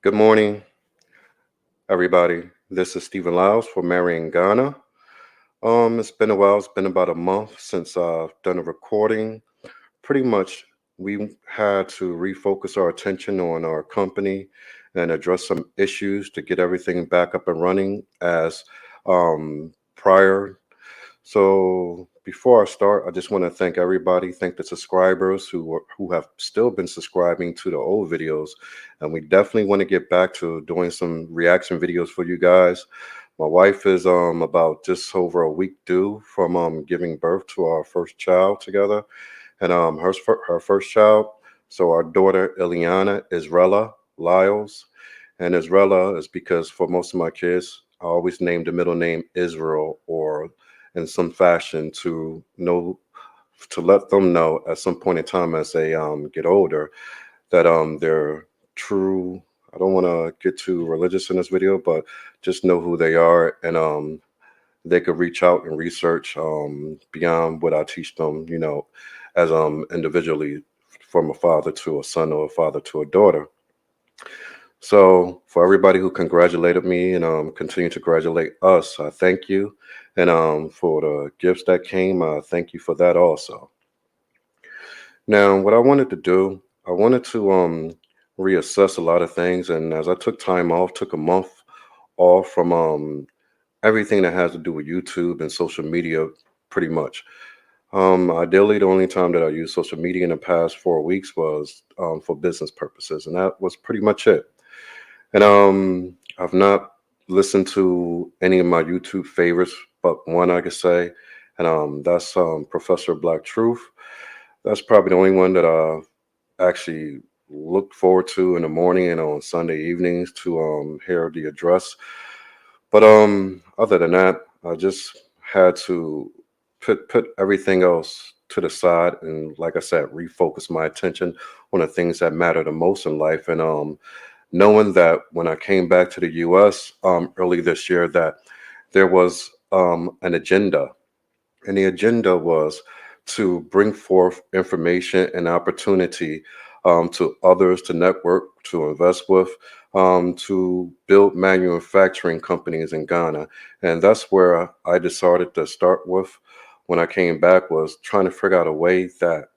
Good morning, everybody. This is Stephen Lyles for Marion, Ghana. It's been a while. It's been about a month since I've done a recording. Pretty much, we had to refocus our attention on our company and address some issues to get everything back up and running as prior. So before I start, I just want to thank everybody, thank the subscribers who have still been subscribing to the old videos, and we definitely want to get back to doing some reaction videos for you guys. My wife is about just over a week due from giving birth to our first child together, and her first child. So our daughter Ileana Israela Lyles, and Israela is because for most of my kids, I always name the middle name Israel or in some fashion to let them know at some point in time as they get older that they're true. I don't want to get too religious in this video, but just know who they are, and they could reach out and research beyond what I teach them, as individually, from a father to a son or a father to a daughter. So for everybody who congratulated me and continue to congratulate us, I thank you. And for the gifts that came, thank you for that also. Now, what I wanted to do, I wanted to reassess a lot of things. And as I took time off, took a month off from everything that has to do with YouTube and social media, pretty much. Ideally, the only time that I used social media in the past 4 weeks was for business purposes, and that was pretty much it. And I've not listened to any of my YouTube favorites, but one I could say, and that's Professor Black Truth. That's probably the only one that I actually look forward to in the morning and on Sunday evenings to hear the address. But other than that, I just had to put everything else to the side and, like I said, refocus my attention on the things that matter the most in life. And knowing that when I came back to the U.S. Early this year, that there was an agenda, and the agenda was to bring forth information and opportunity to others to network, to invest with, to build manufacturing companies in Ghana. And that's where I decided to start with when I came back, was trying to figure out a way that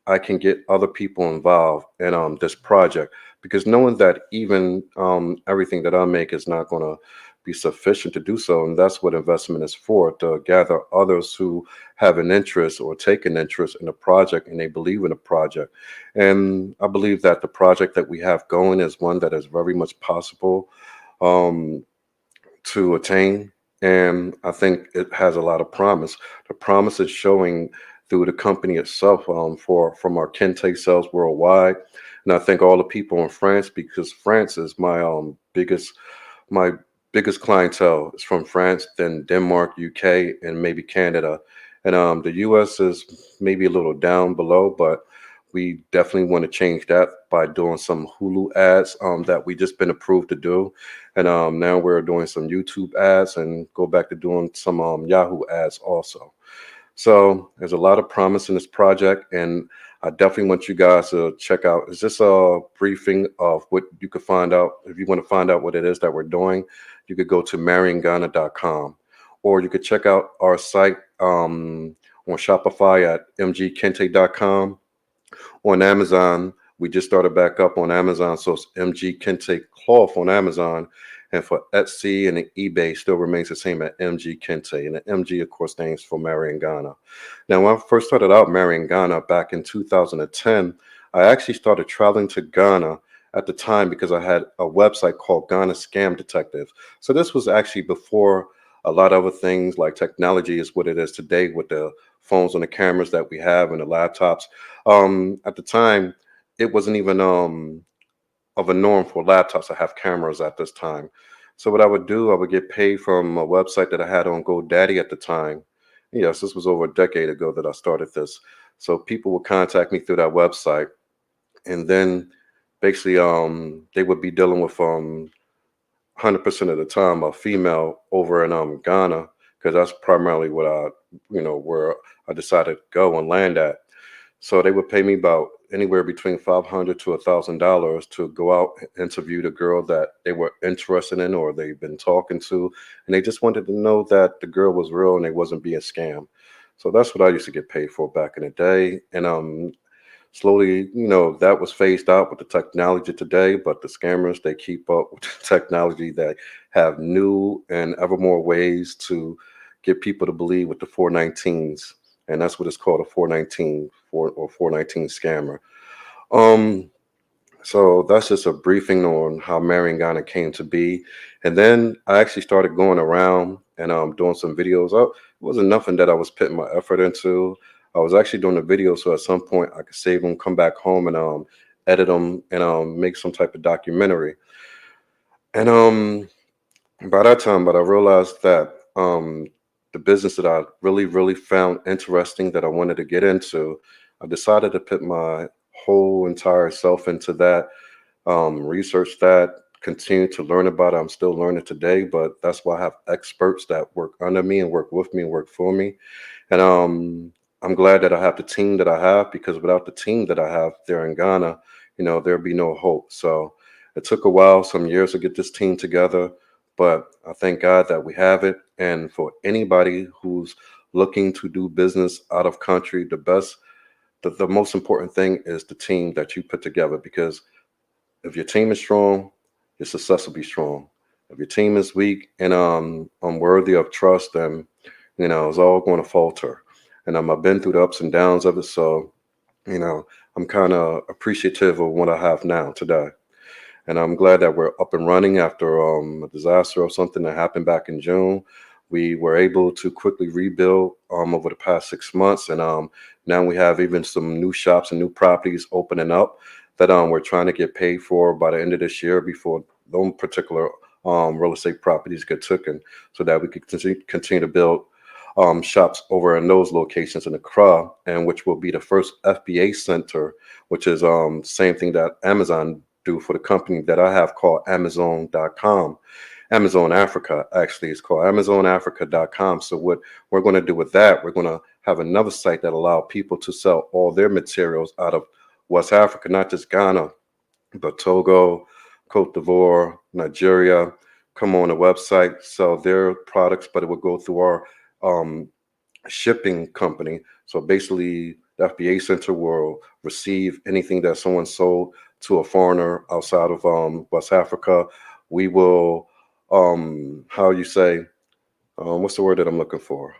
I can get other people involved in this project, because knowing that even everything that I make is not going to be sufficient to do so, and that's what investment is for, to gather others who have an interest or take an interest in a project and they believe in a project. And I believe that the project that we have going is one that is very much possible um, to attain. And I think it has a lot of promise. The promise is showing through the company itself, for from our Kente sales worldwide. And I thank all the people in France, because France is my biggest clientele is from France, then Denmark, UK, and maybe Canada. And the US is maybe a little down below, but we definitely want to change that by doing some Hulu ads that we just been approved to do. And now we're doing some YouTube ads and go back to doing some Yahoo ads also. So there's a lot of promise in this project, and I definitely want you guys to check out. Is this a briefing of what you could find out? If you want to find out what it is that we're doing, you could go to mariongana.com, or you could check out our site on Shopify at mgkente.com. On Amazon, we just started back up on Amazon, so it's MG Kente Cloth on Amazon. And for Etsy and eBay, still remains the same at MG Kente. And the MG, of course, stands for Marion Ghana. Now, when I first started out Marion Ghana back in 2010, I actually started traveling to Ghana at the time because I had a website called Ghana Scam Detective. So this was actually before a lot of other things like technology is what it is today with the phones and the cameras that we have and the laptops. At the time, it wasn't even of a norm for laptops to have cameras at this time. So what I would do, I would get paid from a website that I had on GoDaddy at the time. Yes, this was over a decade ago that I started this. So people would contact me through that website, and then basically they would be dealing with 100% of the time a female over in Ghana, because that's primarily what I, where I decided to go and land at. So they would pay me about anywhere between $500 to $1,000 to go out and interview the girl that they were interested in or they've been talking to, and they just wanted to know that the girl was real and they wasn't being scammed. So that's what I used to get paid for back in the day, and slowly, that was phased out with the technology today. But the scammers, they keep up with the technology. They have new and ever more ways to get people to believe with the 419s, and that's what it's called, a 419 or 419 scammer. Um, so that's just a briefing on how Marion Ghana came to be. And then I actually started going around and doing some videos. It wasn't nothing that I was putting my effort into. I was actually doing the videos so at some point I could save them, come back home and edit them and make some type of documentary. And by that time, but I realized that the business that I really, really found interesting that I wanted to get into, I decided to put my whole entire self into that, research that, continue to learn about it. I'm still learning today, but that's why I have experts that work under me and work with me and work for me. And I'm glad that I have the team that I have, because without the team that I have there in Ghana, there'd be no hope. So it took a while, some years to get this team together, but I thank God that we have it. And for anybody who's looking to do business out of country, the most important thing is the team that you put together, because if your team is strong, your success will be strong. If your team is weak and unworthy of trust, then it's all going to falter. And I've been through the ups and downs of it, so you know I'm kind of appreciative of what I have now today. And I'm glad that we're up and running after a disaster or something that happened back in June. We were able to quickly rebuild over the past 6 months, and now we have even some new shops and new properties opening up that we're trying to get paid for by the end of this year before those particular real estate properties get taken, so that we could continue to build shops over in those locations in Accra, and which will be the first FBA center, which is same thing that Amazon do for the company that I have called Amazon.com. Amazon Africa, actually, it's called AmazonAfrica.com. So what we're going to do with that, we're going to have another site that allow people to sell all their materials out of West Africa, not just Ghana, but Togo, Cote d'Ivoire, Nigeria. Come on the website, sell their products, but it will go through our um, shipping company. So basically, the FBA Center will receive anything that someone sold to a foreigner outside of West Africa. We will, how you say, what's the word that I'm looking for?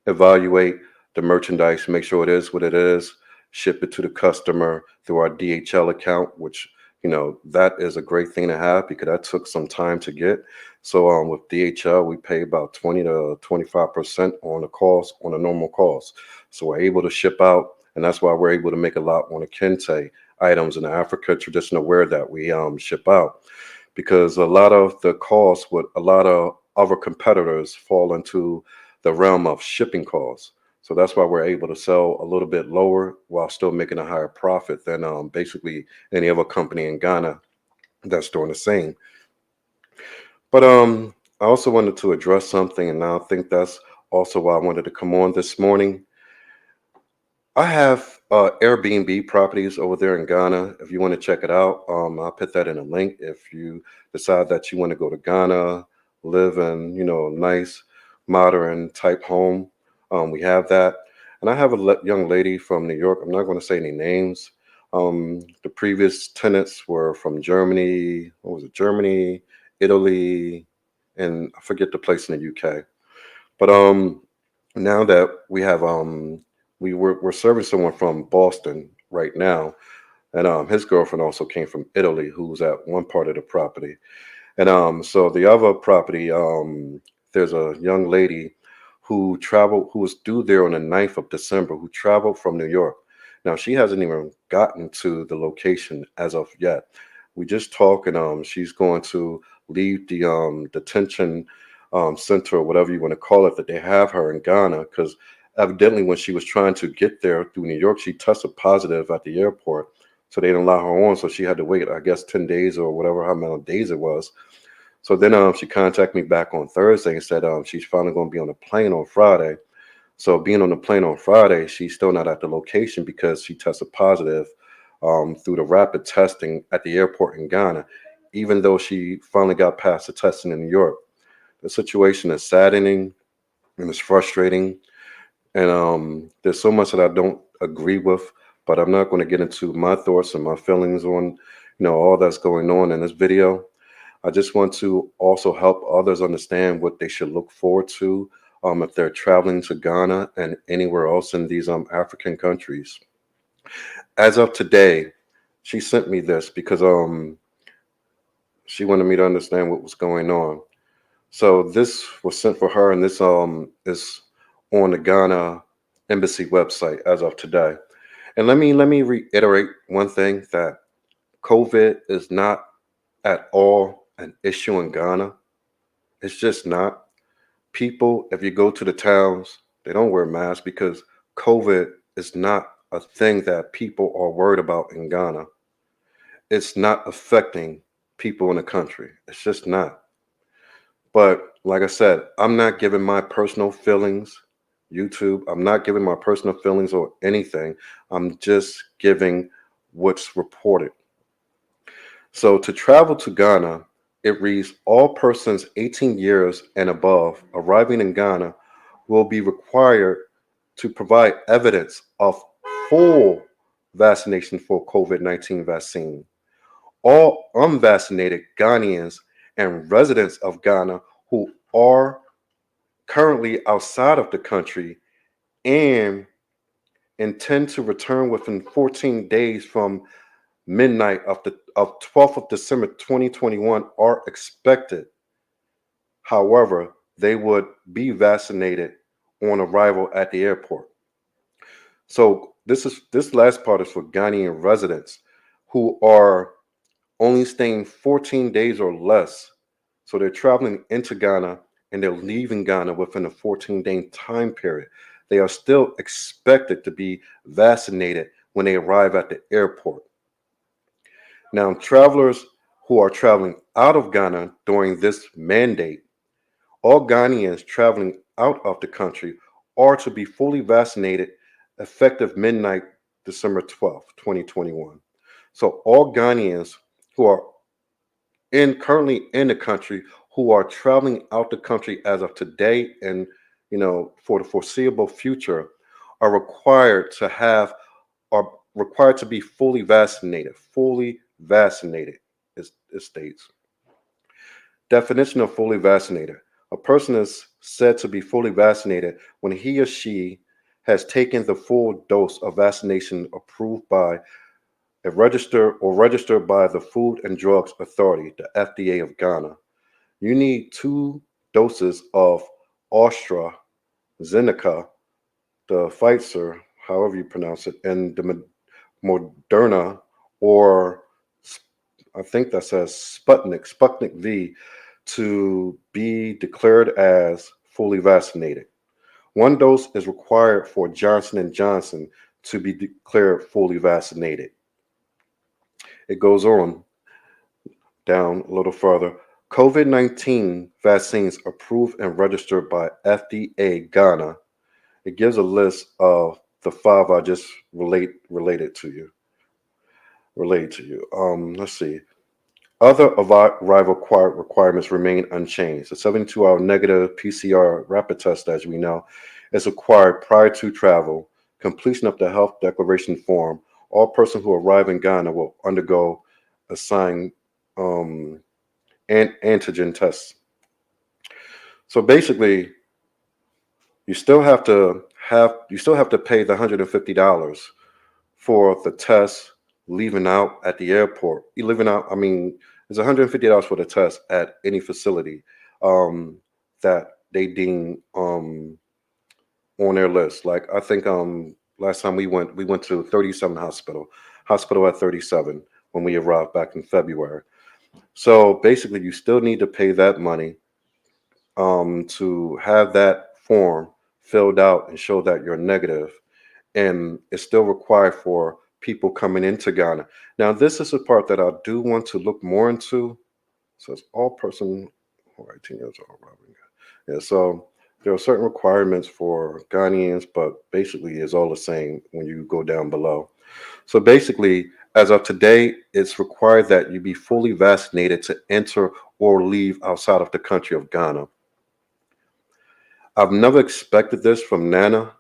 Evaluate the merchandise, make sure it is what it is, ship it to the customer through our DHL account, which that is a great thing to have because that took some time to get. So with DHL, we pay about 20 to 25% on the cost on a normal cost. So we're able to ship out, and that's why we're able to make a lot on the Kente items in the Africa traditional wear that we ship out, because a lot of the costs with a lot of other competitors fall into the realm of shipping costs. So that's why we're able to sell a little bit lower while still making a higher profit than basically any other company in Ghana that's doing the same. But I also wanted to address something, and I think that's also why I wanted to come on this morning. I have Airbnb properties over there in Ghana. If you want to check it out, I'll put that in a link. If you decide that you want to go to Ghana, live in a nice modern type home, we have that. And I have a young lady from New York. I'm not going to say any names. The previous tenants were from Germany. What was it? Germany, Italy, and I forget the place in the UK. But now that we have we're serving someone from Boston right now, and his girlfriend also came from Italy, who's at one part of the property, and so the other property, there's a young lady who was due there on the 9th of December, who traveled from New York. Now she hasn't even gotten to the location as of yet. We just talked, and she's going to leave the detention center or whatever you want to call it that they have her in Ghana, because evidently when she was trying to get there through New York, she tested positive at the airport, so they didn't allow her on. So she had to wait, I guess, 10 days or whatever how many days it was. So then she contacted me back on Thursday and said she's finally going to be on a plane on Friday. So being on the plane on Friday, she's still not at the location because she tested positive through the rapid testing at the airport in Ghana, even though she finally got past the testing in New York. The situation is saddening and it's frustrating. And there's so much that I don't agree with, but I'm not going to get into my thoughts and my feelings on, all that's going on in this video. I just want to also help others understand what they should look forward to if they're traveling to Ghana and anywhere else in these African countries. As of today, she sent me this because she wanted me to understand what was going on. So this was sent for her, and this is on the Ghana embassy website as of today. And let me reiterate one thing, that COVID is not at all an issue in Ghana. It's just not. People, if you go to the towns, they don't wear masks because COVID is not a thing that people are worried about in Ghana. It's not affecting people in the country. It's just not. But like I said, I'm not giving my personal feelings, YouTube. I'm not giving my personal feelings or anything. I'm just giving what's reported. So to travel to Ghana, it reads all persons 18 years and above arriving in Ghana will be required to provide evidence of full vaccination for COVID-19 vaccine. All unvaccinated Ghanaians and residents of Ghana who are currently outside of the country and intend to return within 14 days from midnight of 12th of December 2021 are expected. However, they would be vaccinated on arrival at the airport. So this last part is for Ghanaian residents who are only staying 14 days or less. So they're traveling into Ghana and they're leaving Ghana within a 14-day time period. They are still expected to be vaccinated when they arrive at the airport. Now, travelers who are traveling out of Ghana during this mandate, all Ghanaians traveling out of the country are to be fully vaccinated effective midnight December 12th, 2021. So all Ghanaians who are currently in the country who are traveling out the country as of today and for the foreseeable future are required to be fully vaccinated, it states. Definition of fully vaccinated. A person is said to be fully vaccinated when he or she has taken the full dose of vaccination approved by registered by the Food and Drugs Authority, the FDA of Ghana. You need 2 doses of AstraZeneca, the Pfizer, however you pronounce it, and the Moderna, or I think that says Sputnik V, to be declared as fully vaccinated. 1 dose is required for Johnson and Johnson to be declared fully vaccinated. It goes on down a little further. COVID-19 vaccines approved and registered by FDA Ghana. It gives a list of the 5 I just related to you. Let's see. Other arrival requirements remain unchanged. The 72-hour negative PCR rapid test, as we know, is required prior to travel. Completion of the health declaration form. All persons who arrive in Ghana will undergo assigned antigen tests. So basically, you still have to pay the $150 for the test leaving out at the airport. You leaving out, I mean, it's $150 for the test at any facility um, that they deem on their list. Like I think last time we went to 37 hospital at 37 when we arrived back in February. So basically, you still need to pay that money to have that form filled out and show that you're negative, and it's still required for people coming into Ghana. Now, this is a part that I do want to look more into. So it's all person who are 18 years old. Yeah, so there are certain requirements for Ghanaians, but basically it's all the same when you go down below. So basically, as of today, it's required that you be fully vaccinated to enter or leave outside of the country of Ghana. I've never expected this from Nana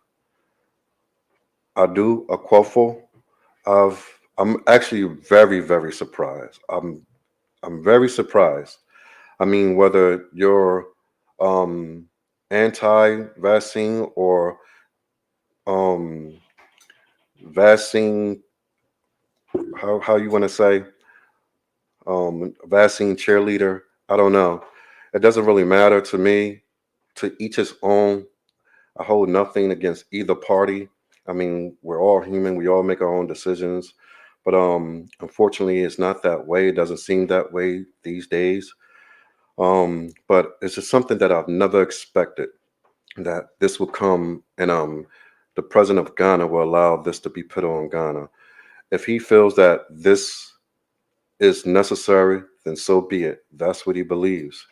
Adu Akufo. I'm actually very, very surprised. I'm very surprised. I mean, whether you're um, anti-vaccine or um, vaccine, how you want to say, vaccine cheerleader, I don't know. It doesn't really matter to me. To each his own. I hold nothing against either party. I mean, we're all human. We all make our own decisions. But unfortunately, it's not that way. It doesn't seem that way these days. But it's just something that I've never expected that this will come, and the president of Ghana will allow this to be put on Ghana. If he feels that this is necessary, then so be it. That's what he believes.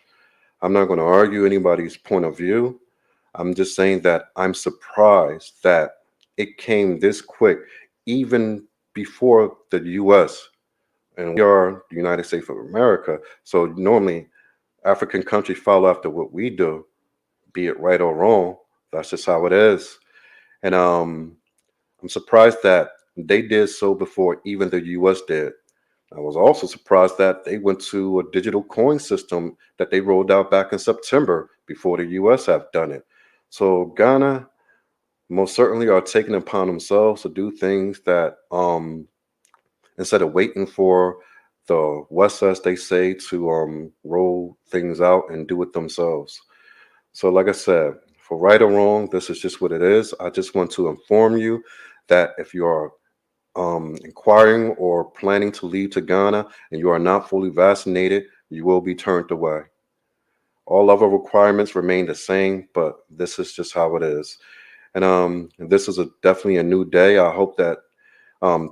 I'm not going to argue anybody's point of view. I'm just saying that I'm surprised that it came this quick, even before the US. And we are the United States of America. So normally African countries follow after what we do, be it right or wrong. That's just how it is. And I'm surprised that they did so before even the US did. I was also surprised that they went to a digital coin system that they rolled out back in September before the US have done it. So Ghana most certainly are taking it upon themselves to do things that instead of waiting for the West, as they say, to roll things out and do it themselves. So like I said, for right or wrong, this is just what it is. I just want to inform you that if you are inquiring or planning to leave to Ghana and you are not fully vaccinated, you will be turned away. All other requirements remain the same, but this is just how it is. And this is definitely a new day. I hope that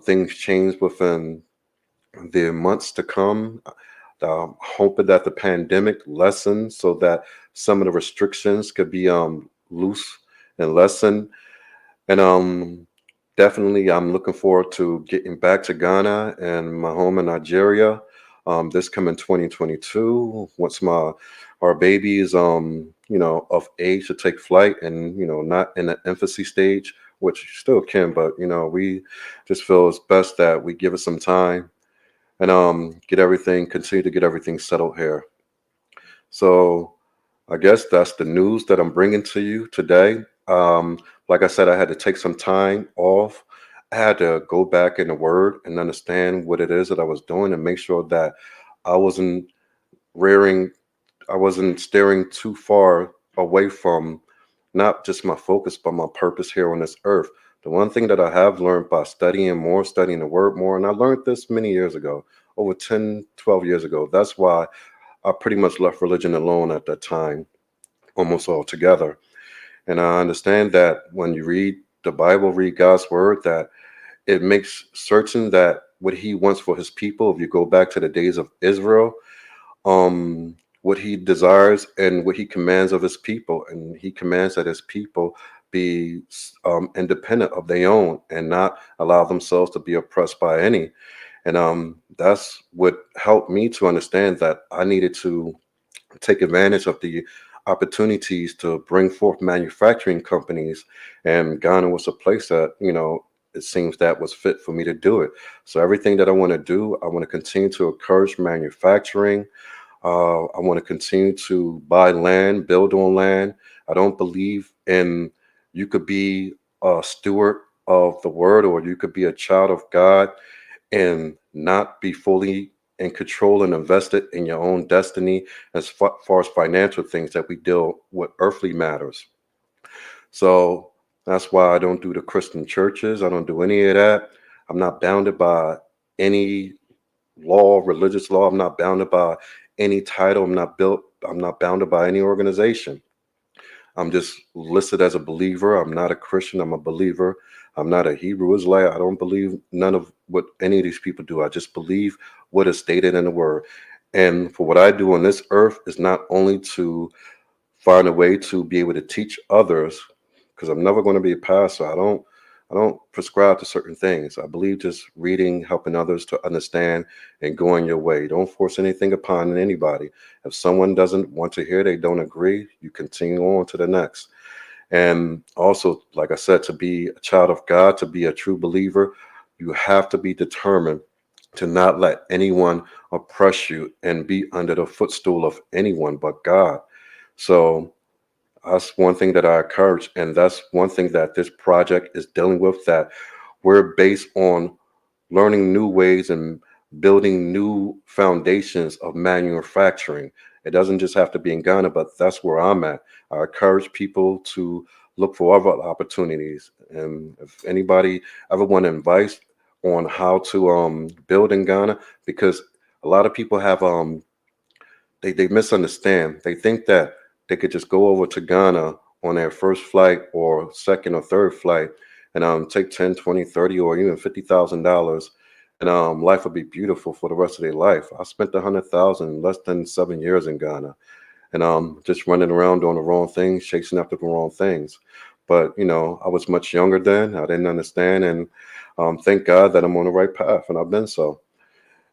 things change within the months to come. Hoping that the pandemic lessens so that some of the restrictions could be loose and lessened. And definitely, I'm looking forward to getting back to Ghana and my home in Nigeria this coming 2022. Once our baby is of age to take flight and not in the infancy stage, which still can, but we just feel it's best that we give it some time and continue to get everything settled here. So I guess that's the news that I'm bringing to you today. Like I said, I had to take some time off. I had to go back in the Word and understand what it is that I was doing and make sure that I wasn't rearing, I wasn't steering too far away from not just my focus, but my purpose here on this earth. The one thing that I have learned by studying more, studying the Word more, and I learned this many years ago, over 10, 12 years ago. That's why I pretty much left religion alone at that time, almost altogether. And I understand that when you read the Bible, read God's word, that it makes certain that what he wants for his people, if you go back to the days of Israel, what he desires and what he commands of his people. And he commands that his people be independent of their own and not allow themselves to be oppressed by any. And that's what helped me to understand that I needed to take advantage of the opportunities to bring forth manufacturing companies. And Ghana was a place that, it seems that was fit for me to do it. So everything that I want to do, I want to continue to encourage manufacturing. I want to continue to buy land, build on land. I don't believe in you could be a steward of the word or you could be a child of God and not be fully in control and invested in your own destiny as far as financial things that we deal with earthly matters. So that's why I don't do the Christian churches. I don't do any of that. I'm not bounded by any law, religious law. I'm not bounded by any title. I'm not bounded by any organization. I'm just listed as a believer. I'm not a Christian. I'm a believer. I'm not a Hebrew Israelite. I don't believe none of what any of these people do. I just believe what is stated in the word. And for what I do on this earth is not only to find a way to be able to teach others, because I'm never going to be a pastor. I don't prescribe to certain things. I believe just reading, helping others to understand and going your way. Don't force anything upon anybody. If someone doesn't want to hear, they don't agree, you continue on to the next. And also, like I said, to be a child of God, to be a true believer, you have to be determined to not let anyone oppress you and be under the footstool of anyone but God. So that's one thing that I encourage, and that's one thing that this project is dealing with. That we're based on learning new ways and building new foundations of manufacturing. It doesn't just have to be in Ghana, but that's where I'm at. I encourage people to look for other opportunities. And if anybody ever want advice on how to build in Ghana, because a lot of people have they misunderstand. They think that they could just go over to Ghana on their first flight or second or third flight and take 10, 20, 30, or even $50,000, and life would be beautiful for the rest of their life. I spent 100,000 in less than 7 years in Ghana, and just running around doing the wrong things, chasing after the wrong things. But I was much younger then. I didn't understand, and thank God that I'm on the right path, and I've been so.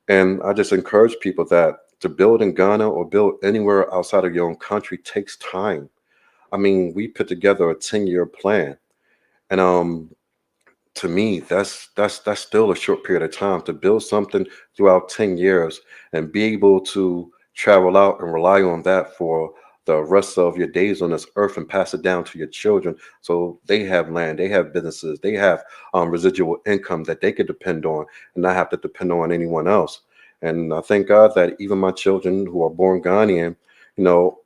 And I just encourage people that to build in Ghana or build anywhere outside of your own country takes time. I mean, we put together a 10-year plan. And to me, that's still a short period of time to build something throughout 10 years and be able to travel out and rely on that for the rest of your days on this earth and pass it down to your children so they have land, they have businesses, they have residual income that they could depend on and not have to depend on anyone else. And I thank God that even my children who are born Ghanaian,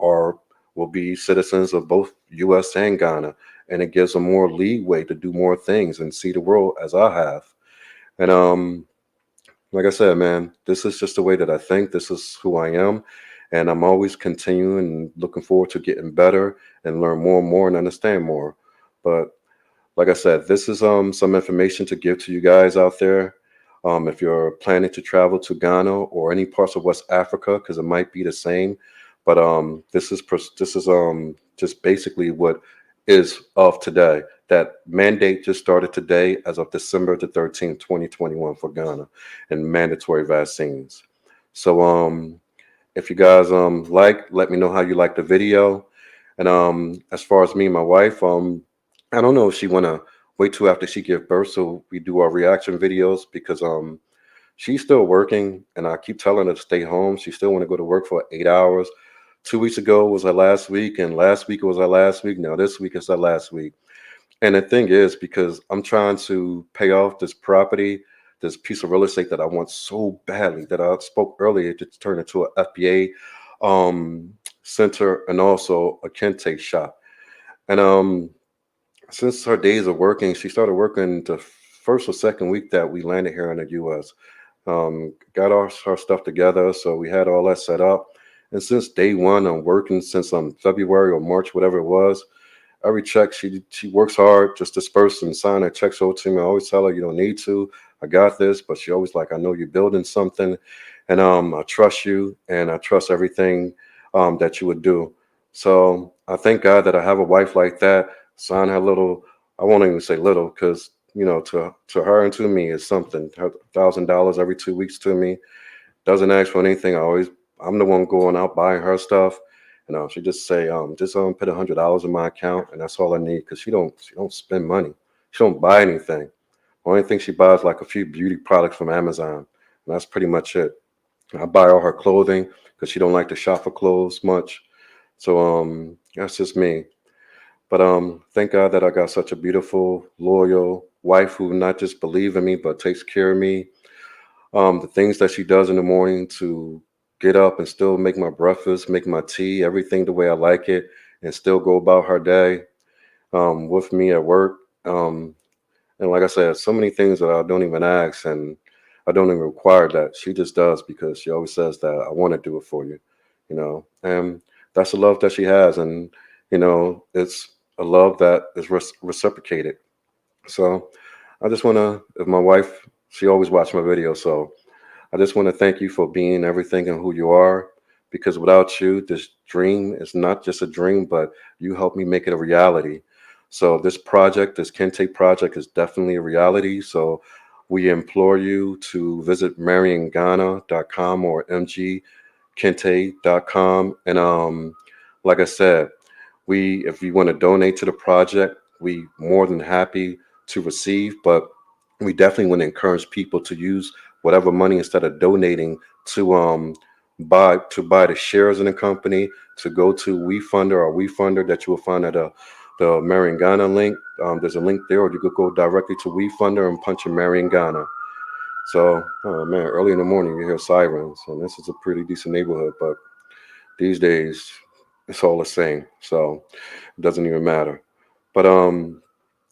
are will be citizens of both US and Ghana, and it gives them more leeway to do more things and see the world as I have. And like I said, man, this is just the way that I think. This is who I am, and I'm always continuing and looking forward to getting better and learn more and more and understand more. But like I said, this is some information to give to you guys out there. If you're planning to travel to Ghana or any parts of West Africa, because it might be the same, but this is just basically what is of today. That mandate just started today, as of December the 13th, 2021, for Ghana, and mandatory vaccines. So if you guys let me know how you like the video. And as far as me and my wife, I don't know if she wanna wait till after she give birth so we do our reaction videos, because she's still working and I keep telling her to stay home. She still want to go to work for 8 hours. 2 weeks ago was her last week, and last week was her last week. Now this week is her last week. And the thing is, because I'm trying to pay off this property, this piece of real estate that I want so badly, that I spoke earlier to turn into an FBA center and also a Kente shop. And since her days of working, she started working the first or second week that we landed here in the U.S. Got our stuff together, so we had all that set up. And since day one, I'm working since February or March, whatever it was. Every check she works hard, just disperse and sign her checks over to me. I always tell her, you don't need to. I got this, but she always like, I know you're building something, and I trust you, and I trust everything that you would do. So I thank God that I have a wife like that. Sign her little. I won't even say little, because to her and to me is something. Her $1,000 every 2 weeks to me, doesn't ask for anything. I'm the one going out buying her stuff. She just say, just put $100 in my account, and that's all I need, because she don't spend money. She don't buy anything. Only thing she buys like a few beauty products from Amazon, and that's pretty much it. I buy all her clothing because she don't like to shop for clothes much. So that's just me. But thank God that I got such a beautiful, loyal wife who not just believes in me but takes care of me. The things that she does in the morning to get up and still make my breakfast, make my tea, everything the way I like it, and still go about her day with me at work. And like I said, so many things that I don't even ask and I don't even require, that she just does because she always says that I want to do it for you. And that's the love that she has. And, it's a love that is reciprocated. So I just want to, if my wife, she always watch my videos. So I just want to thank you for being everything and who you are. because without you, this dream is not just a dream, but you helped me make it a reality. So this project, this Kente project, is definitely a reality. So we implore you to visit mariongana.com or mgkente.com. And like I said, we if you want to donate to the project, we more than happy to receive, but we definitely want to encourage people to use whatever money instead of donating to buy the shares in the company, to go to WeFunder that you will find at the Marion Ghana link. There's a link there, or you could go directly to WeFunder and punch in Marion Ghana. So, oh man, early in the morning you hear sirens, and this is a pretty decent neighborhood, but these days it's all the same, so it doesn't even matter. But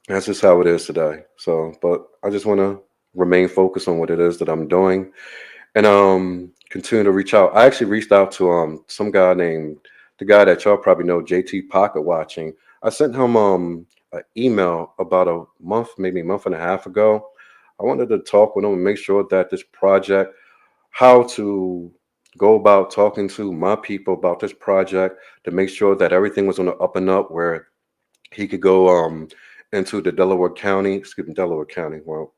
that's just how it is today. So, but I just want to remain focused on what it is that I'm doing, and continue to reach out. I actually reached out to some guy named, the guy that y'all probably know, JT Pocket Watching. I sent him an email about a month, maybe a month and a half ago. I wanted to talk with him and make sure that this project, how to go about talking to my people about this project, to make sure that everything was on the up and up, where he could go into the Delaware County, excuse me, Delaware County, well,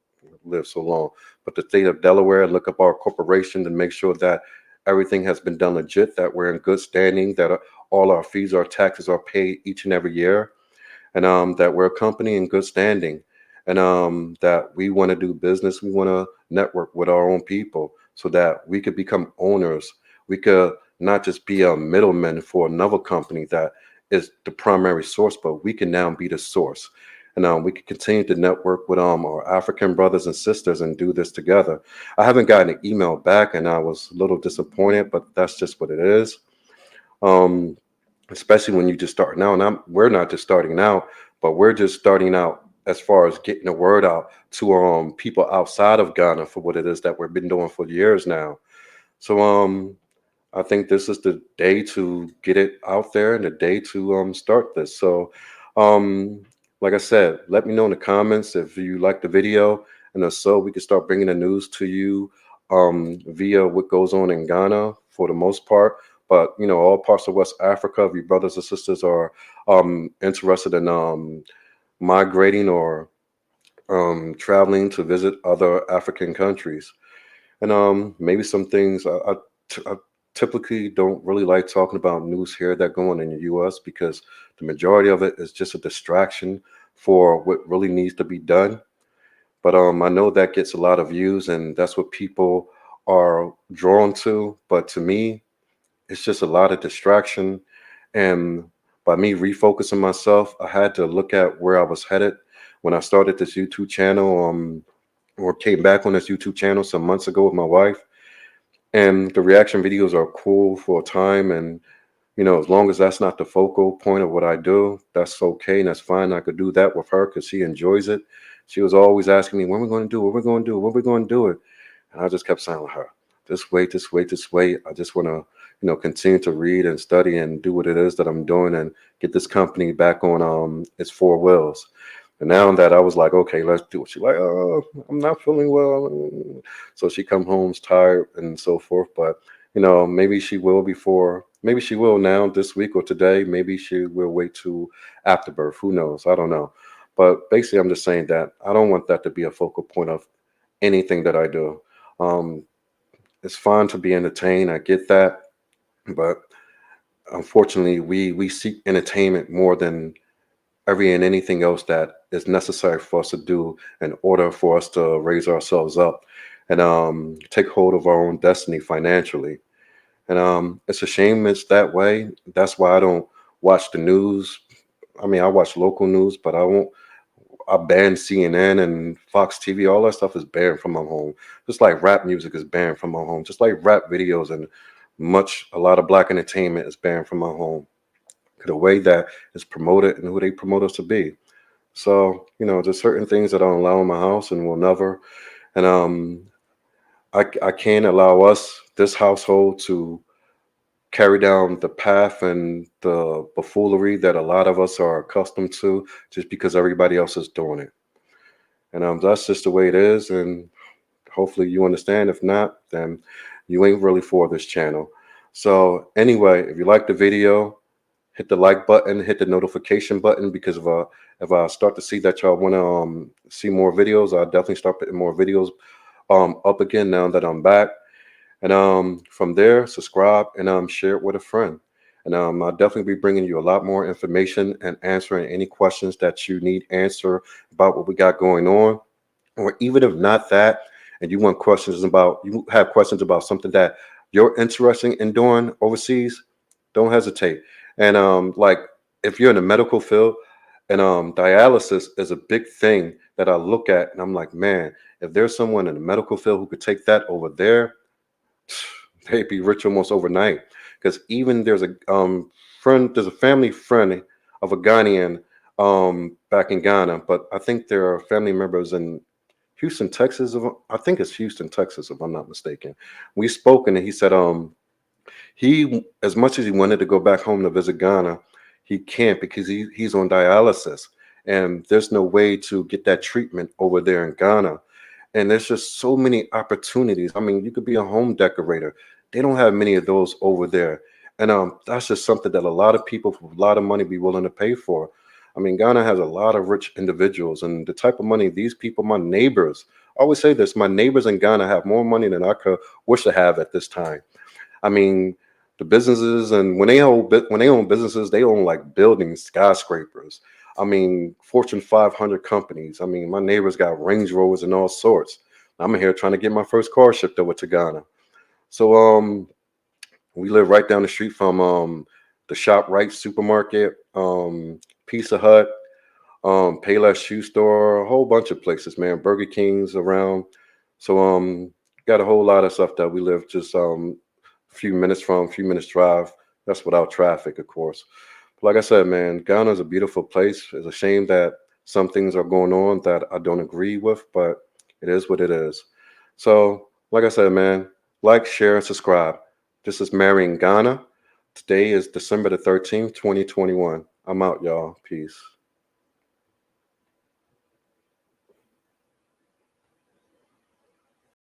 live so long, but the state of Delaware, and look up our corporation to make sure that everything has been done legit, that we're in good standing, that all our fees, our taxes are paid each and every year, and that we're a company in good standing, and that we want to do business, we want to network with our own people so that we could become owners. We could not just be a middleman for another company that is the primary source, but we can now be the source. And we can continue to network with our African brothers and sisters and do this together. I haven't gotten an email back, and I was a little disappointed, but that's just what it is. Um, Especially when you just starting out. And we're not just starting out, but we're just starting out as far as getting the word out to people outside of Ghana for what it is that we've been doing for years now. So I think this is the day to get it out there and the day to start this. So um like I said, let me know in the comments if you like the video, and if so, we can start bringing the news to you via what goes on in Ghana for the most part. But all parts of West Africa, if your brothers and sisters are interested in migrating or traveling to visit other African countries. And maybe some things I typically don't really like talking about news here that go on in the U.S., because the majority of it is just a distraction for what really needs to be done. But I know that gets a lot of views, and that's what people are drawn to. But to me, it's just a lot of distraction. And by me refocusing myself, I had to look at where I was headed when I started this YouTube channel, or came back on this YouTube channel some months ago with my wife. And the reaction videos are cool for a time. And, as long as that's not the focal point of what I do, that's okay. And that's fine. I could do that with her because she enjoys it. She was always asking me, when we're going to do it, what we're going to do, what we're going to do it. And I just kept saying to her, just wait, just wait, just wait. I just want to, continue to read and study and do what it is that I'm doing and get this company back on its four wheels. And now that I was like, okay, let's do it. She's like, oh, I'm not feeling well. So she come home's tired and so forth. But maybe she will before. Maybe she will now this week or today. Maybe she will wait till after birth. Who knows? I don't know. But basically, I'm just saying that I don't want that to be a focal point of anything that I do. Um, it's fun to be entertained. I get that, but unfortunately, we seek entertainment more than every and anything else that is necessary for us to do in order for us to raise ourselves up and take hold of our own destiny financially. And it's a shame it's that way. That's why I don't watch the news. I mean, I watch local news, but I won't. I ban CNN and Fox TV. All that stuff is banned from my home. Just like rap music is banned from my home. Just like rap videos and a lot of black entertainment is banned from my home. The way that it's promoted and who they promote us to be. So, there's certain things that I don't allow in my house and will never. And I can't allow us, this household, to carry down the path and the buffoonery that a lot of us are accustomed to just because everybody else is doing it. And that's just the way it is. And hopefully you understand. If not, then you ain't really for this channel. So anyway, if you like the video, hit the like button, hit the notification button, because if I start to see that y'all want to see more videos, I'll definitely start putting more videos up again now that I'm back. And from there, subscribe and share it with a friend. And I'll definitely be bringing you a lot more information and answering any questions that you need answer about what we got going on. Or even if not that, and you have questions about something that you're interested in doing overseas, don't hesitate. And like if you're in the medical field, and dialysis is a big thing that I look at, and I'm like, man, if there's someone in the medical field who could take that over there, they'd be rich almost overnight. Because even there's a family friend of a Ghanaian back in Ghana, but I think there are family members in Houston, Texas. I think it's Houston, Texas, if I'm not mistaken. We spoke, and he said he, as much as he wanted to go back home to visit Ghana, he can't because he's on dialysis, and there's no way to get that treatment over there in Ghana. And there's just so many opportunities. I mean, you could be a home decorator. They don't have many of those over there. And that's just something that a lot of people with a lot of money be willing to pay for. I mean, Ghana has a lot of rich individuals, and the type of money these people, my neighbors, I always say this, my neighbors in Ghana have more money than I could wish to have at this time. I mean, the businesses, and when they own businesses, they own like buildings, skyscrapers. I mean, Fortune 500 companies. I mean, my neighbors got Range Rovers and all sorts. I'm here trying to get my first car shipped over to Ghana. So we live right down the street from the ShopRite supermarket, Pizza Hut, Payless shoe store, a whole bunch of places, man. Burger King's around. So got a whole lot of stuff that we live just a few minutes from, a few minutes drive. That's without traffic, of course. But like I said, man, Ghana is a beautiful place. It's a shame that some things are going on that I don't agree with, but it is what it is. So, like I said, man, like, share, and subscribe. This is Marion Ghana. Today is December the 13th, 2021. I'm out, y'all. Peace.